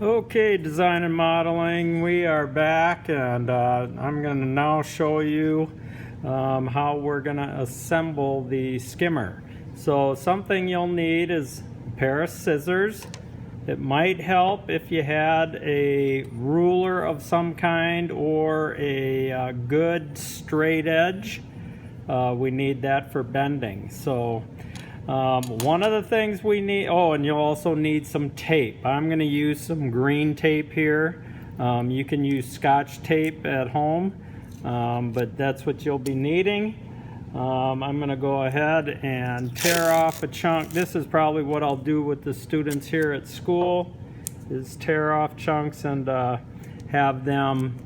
Okay, design and modeling, we are back, and I'm going to now show you how we're going to assemble the skimmer. So something you'll need is a pair of scissors. It might help if you had a ruler of some kind or a good straight edge. We need that for bending. So one of the things we need, and you'll also need some tape. I'm going to use some green tape here. You can use Scotch tape at home, but that's what you'll be needing. I'm going to go ahead and tear off a chunk. This is probably what I'll do with the students here at school, is tear off chunks and have them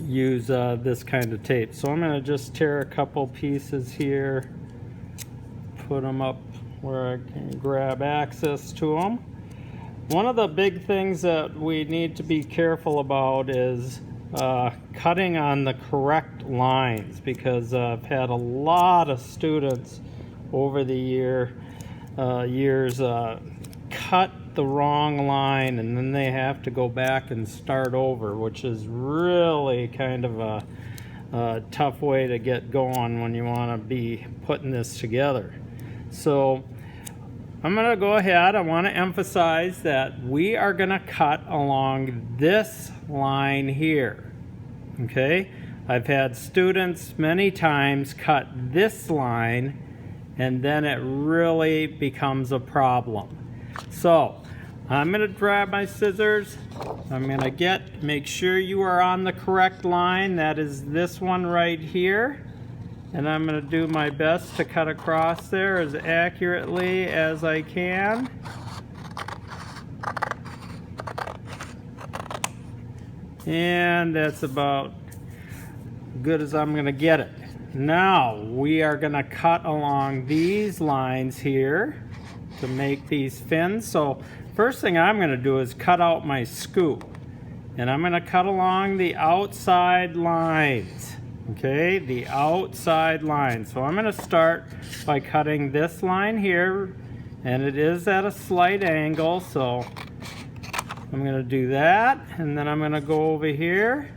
use this kind of tape. So I'm going to just tear a couple pieces here, put them up where I can grab access to them. One of the big things that we need to be careful about is cutting on the correct lines, because I've had a lot of students over the years cut the wrong line, and then they have to go back and start over, which is really kind of a tough way to get going when you want to be putting this together. So I'm going to go ahead. I want to emphasize that we are going to cut along this line here. Okay? I've had students many times cut this line, and then it really becomes a problem. So I'm going to grab my scissors. I'm going to make sure you are on the correct line. That is this one right here. And I'm going to do my best to cut across there as accurately as I can. And that's about good as I'm going to get it. Now we are going to cut along these lines here to make these fins. So first thing I'm going to do is cut out my scoop. And I'm going to cut along the outside lines. Okay, the outside line. So I'm going to start by cutting this line here, and it is at a slight angle, so I'm going to do that, and then I'm going to go over here.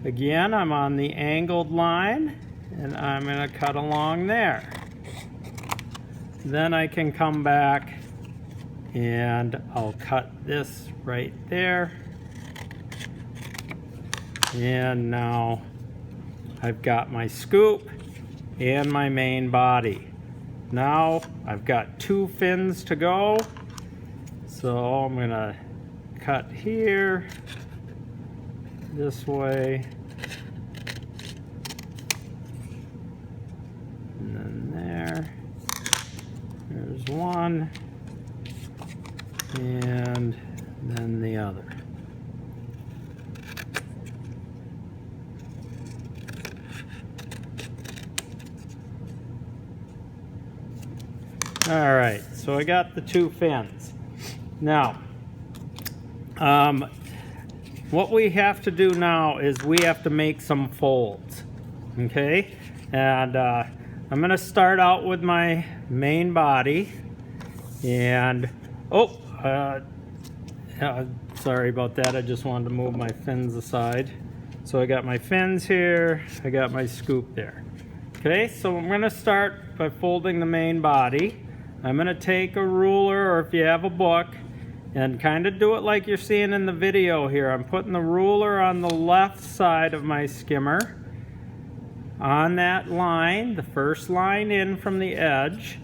Again, I'm on the angled line, and I'm going to cut along there. Then I can come back and I'll cut this right there. And now I've got my scoop and my main body. Now I've got two fins to go. So I'm going to cut here, this way, and then there. There's one, and then the other. All right, so I got the two fins. Now, what we have to do now is we have to make some folds, okay? And I'm gonna start out with my main body, and sorry about that, I just wanted to move my fins aside. So I got my fins here, I got my scoop there. Okay, so I'm gonna start by folding the main body. I'm going to take a ruler, or if you have a book, and kind of do it like you're seeing in the video here. I'm putting the ruler on the left side of my skimmer on that line, the first line in from the edge,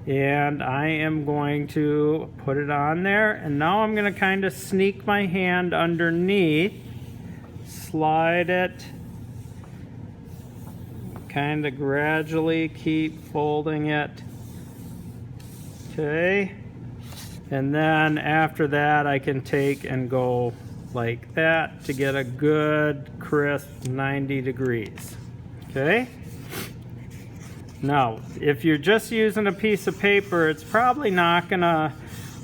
and I am going to put it on there, and now I'm going to kind of sneak my hand underneath, slide it, kind of gradually keep folding it. Okay, and then after that I can take and go like that to get a good crisp 90 degrees. Okay, now if you're just using a piece of paper, it's probably not gonna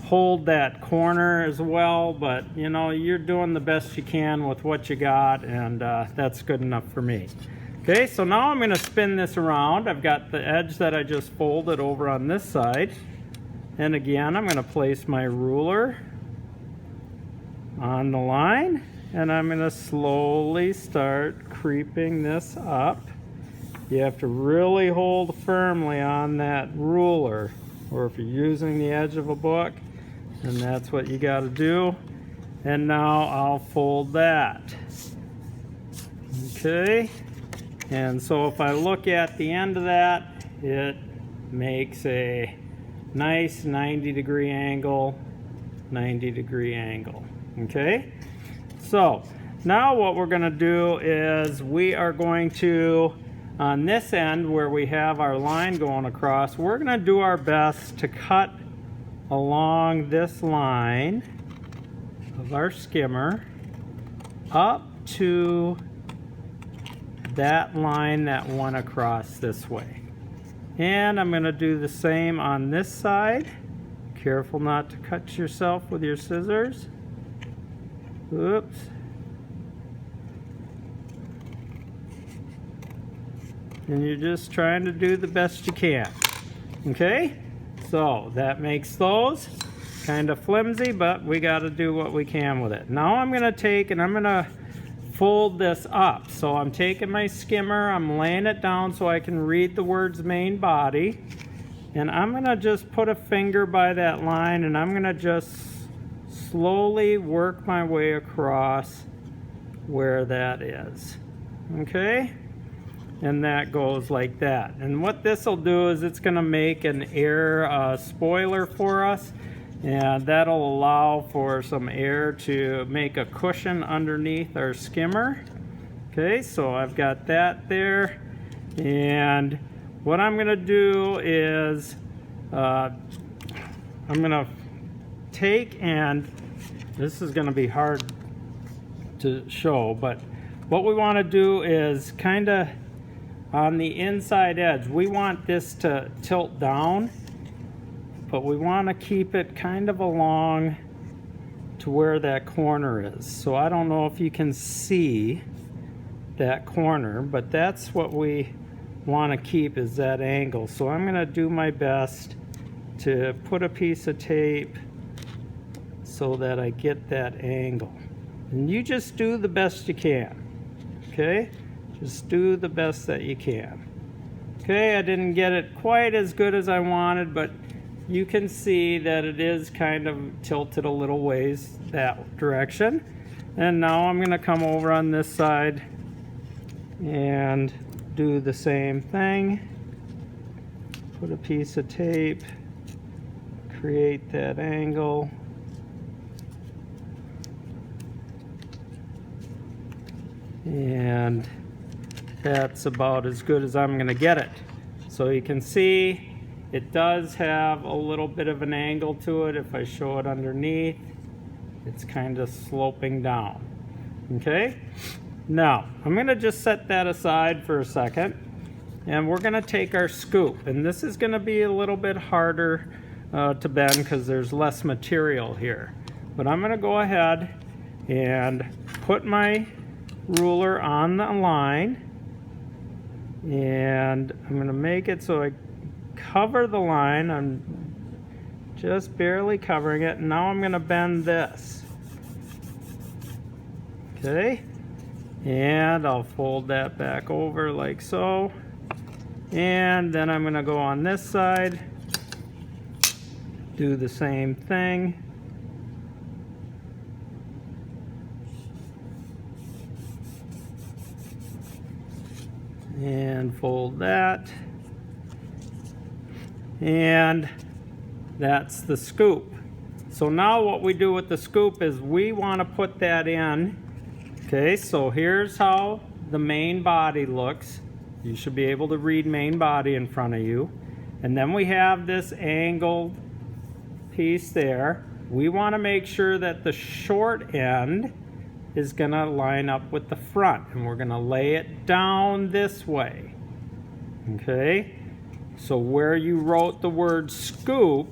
hold that corner as well, but you know, you're doing the best you can with what you got, and that's good enough for me. Okay, so now I'm going to spin this around. I've got the edge that I just folded over on this side. And again, I'm going to place my ruler on the line, and I'm going to slowly start creeping this up. You have to really hold firmly on that ruler, or if you're using the edge of a book, then that's what you got to do. And now I'll fold that. Okay, and so if I look at the end of that, it makes a nice 90-degree angle, 90-degree angle. Okay, so now what we're going to do is we are going to, on this end where we have our line going across, we're going to do our best to cut along this line of our skimmer up to that line that went across this way. And I'm going to do the same on this side. Careful not to cut yourself with your scissors. Oops. And you're just trying to do the best you can. Okay? So that makes those kind of flimsy, but we got to do what we can with it. Now I'm going to take and I'm going to fold this up. So I'm taking my skimmer, I'm laying it down so I can read the words main body, and I'm going to just put a finger by that line, and I'm going to just slowly work my way across where that is. Okay? And that goes like that. And what this will do is it's going to make an air spoiler for us, and that'll allow for some air to make a cushion underneath our skimmer. Okay, so I've got that there, and what I'm going to do is I'm going to take, and this is going to be hard to show, but what we want to do is kind of on the inside edge, we want this to tilt down, but we want to keep it kind of along to where that corner is. So I don't know if you can see that corner, but that's what we want to keep, is that angle. So I'm going to do my best to put a piece of tape so that I get that angle. And you just do the best you can. Okay? Just do the best that you can. Okay, I didn't get it quite as good as I wanted, but you can see that it is kind of tilted a little ways that direction. And now I'm going to come over on this side and do the same thing. Put a piece of tape, create that angle. And that's about as good as I'm going to get it. So you can see it does have a little bit of an angle to it. If I show it underneath, it's kind of sloping down. Okay? Now, I'm going to just set that aside for a second, and we're going to take our scoop. And this is going to be a little bit harder to bend because there's less material here. But I'm going to go ahead and put my ruler on the line, and I'm going to make it so I cover the line. I'm just barely covering it. Now I'm going to bend this. Okay, and I'll fold that back over like so, and then I'm going to go on this side, do the same thing. And fold that, and that's the scoop. So now what we do with the scoop is we want to put that in. Okay, so here's how the main body looks. You should be able to read main body in front of you. And then we have this angled piece there. We want to make sure that the short end is going to line up with the front, and we're going to lay it down this way. Okay, so where you wrote the word scoop,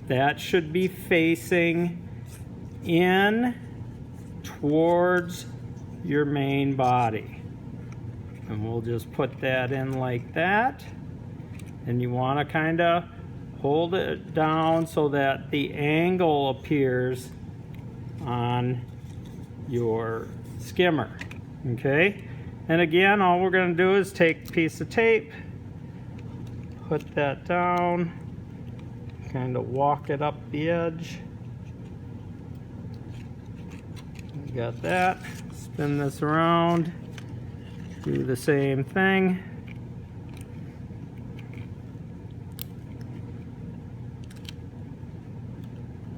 that should be facing in towards your main body. And we'll just put that in like that, and you want to kind of hold it down so that the angle appears on your skimmer. Okay, and again, all we're going to do is take a piece of tape, put that down, kind of walk it up the edge. Got that. Spin this around, do the same thing.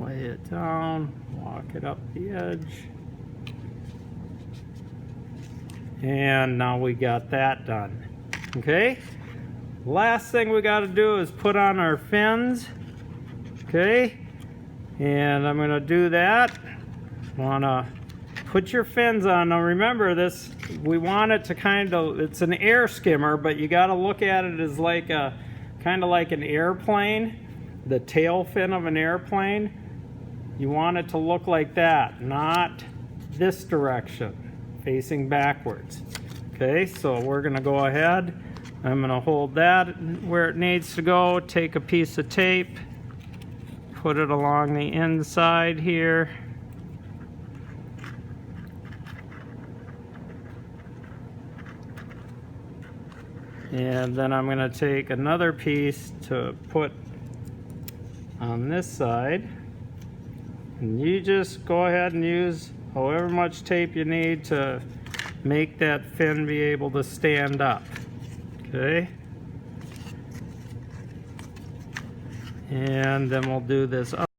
Lay it down, walk it up the edge. And now we got that done. Okay, last thing we got to do is put on our fins. Okay, and I'm going to do that. Want to put your fins on. Now remember this, we want it to kind of, it's an air skimmer, but you got to look at it as like a, kind of like an airplane, the tail fin of an airplane. You want it to look like that, not this direction, facing backwards. Okay, so we're going to go ahead. I'm going to hold that where it needs to go, take a piece of tape, put it along the inside here. And then I'm going to take another piece to put on this side. And you just go ahead and use however much tape you need to make that fin be able to stand up. Okay? And then we'll do this up.